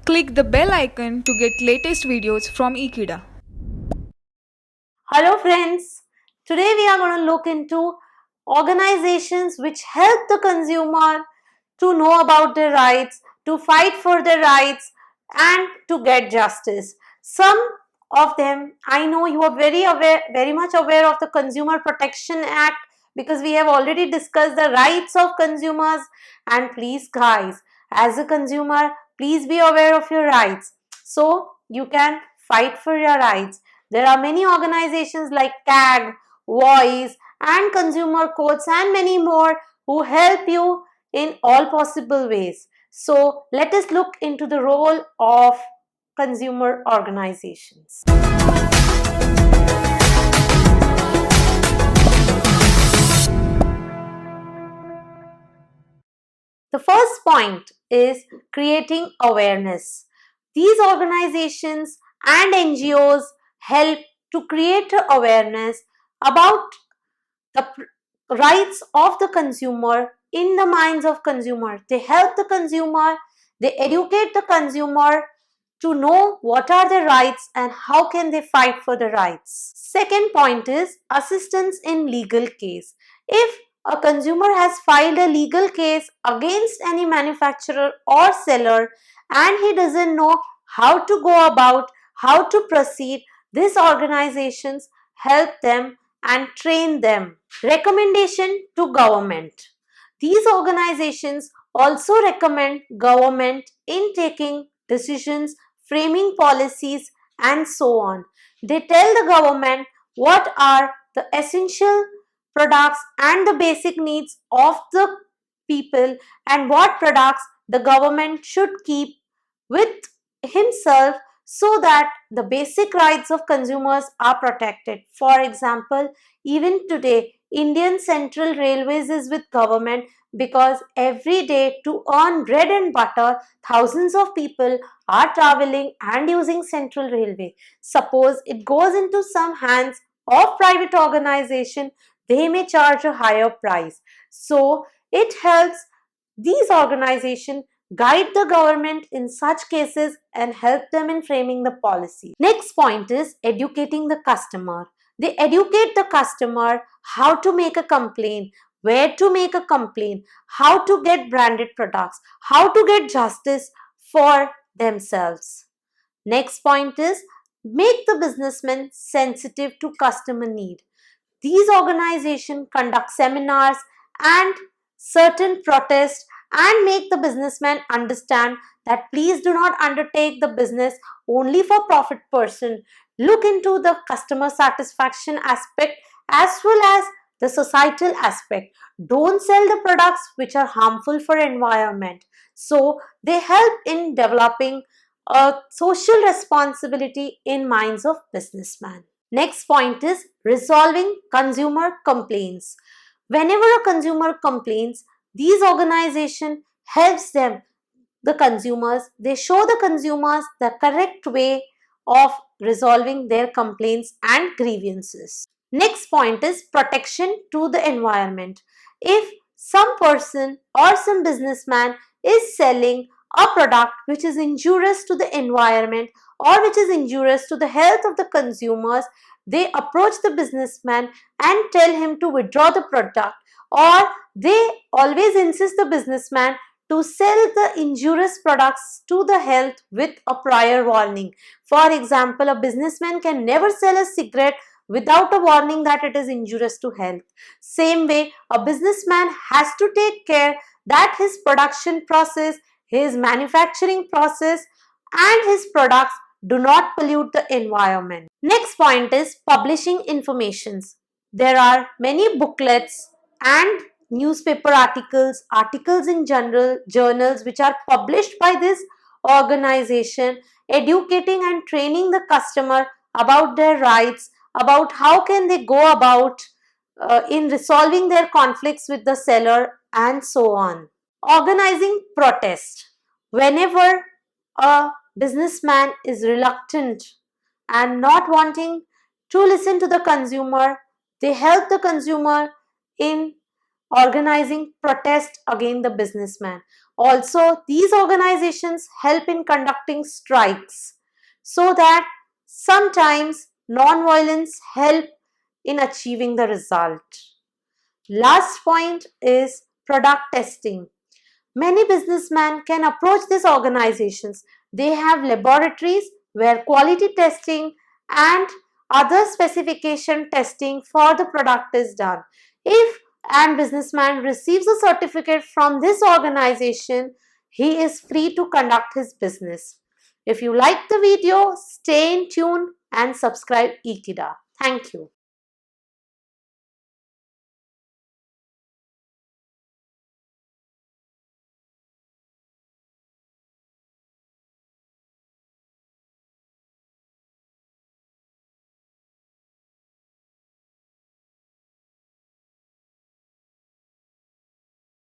Click the bell icon to get latest videos from Ekeeda. Hello friends, today we are going to look into organizations which help the consumer to know about their rights, to fight for their rights and to get justice. Some of them, I know you are very much aware of the Consumer Protection Act because we have already discussed the rights of consumers, and please guys, as a consumer, please be aware of your rights so you can fight for your rights. There are many organizations like CAG, Voice and Consumer Courts and many more who help you in all possible ways. So let us look into the role of consumer organizations. The first point is creating awareness. These organizations and NGOs help to create awareness about the rights of the consumer in the minds of consumer. They help the consumer, they educate the consumer to know what are their rights and how can they fight for the rights. Second point is assistance in legal case. If a consumer has filed a legal case against any manufacturer or seller and he doesn't know how to go about, how to proceed, these organizations help them and train them. Recommendation to government. These organizations also recommend government in taking decisions, framing policies and so on. They tell the government what are the essential products and the basic needs of the people and what products the government should keep with himself so that the basic rights of consumers are protected. For example, even today, Indian Central Railways is with government because every day to earn bread and butter, thousands of people are traveling and using Central Railway. Suppose it goes into some hands of private organization, they may charge a higher price. So it helps these organizations guide the government in such cases and help them in framing the policy. Next point is educating the customer. They educate the customer how to make a complaint, where to make a complaint, how to get branded products, how to get justice for themselves. Next point is make the businessman sensitive to customer need. These organizations conduct seminars and certain protests and make the businessman understand that please do not undertake the business only for profit person. Look into the customer satisfaction aspect as well as the societal aspect. Don't sell the products which are harmful for environment. So they help in developing a social responsibility in minds of businessmen. Next point is resolving consumer complaints. Whenever a consumer complains, these organizations helps them, the consumers, they show the consumers the correct way of resolving their complaints and grievances. Next point is protection to the environment. If some person or some businessman is selling a product which is injurious to the environment or which is injurious to the health of the consumers, they approach the businessman and tell him to withdraw the product, or they always insist the businessman to sell the injurious products to the health with a prior warning. For example, a businessman can never sell a cigarette without a warning that it is injurious to health. Same way, a businessman has to take care that his production process, his manufacturing process and his products do not pollute the environment. Next point is publishing informations. There are many booklets and newspaper articles in general journals which are published by this organization, educating and training the customer about their rights, about how can they go about in resolving their conflicts with the seller and so on. Organizing protest. Whenever a businessman is reluctant and not wanting to listen to the consumer, they help the consumer in organizing protest against the businessman. Also, these organizations help in conducting strikes so that sometimes non-violence help in achieving the result. Last point is product testing. Many businessmen can approach these organizations. They have laboratories where quality testing and other specification testing for the product is done. If an businessman receives a certificate from this organization, he is free to conduct his business. If you like the video, stay in tune and subscribe Ekeeda. Thank you.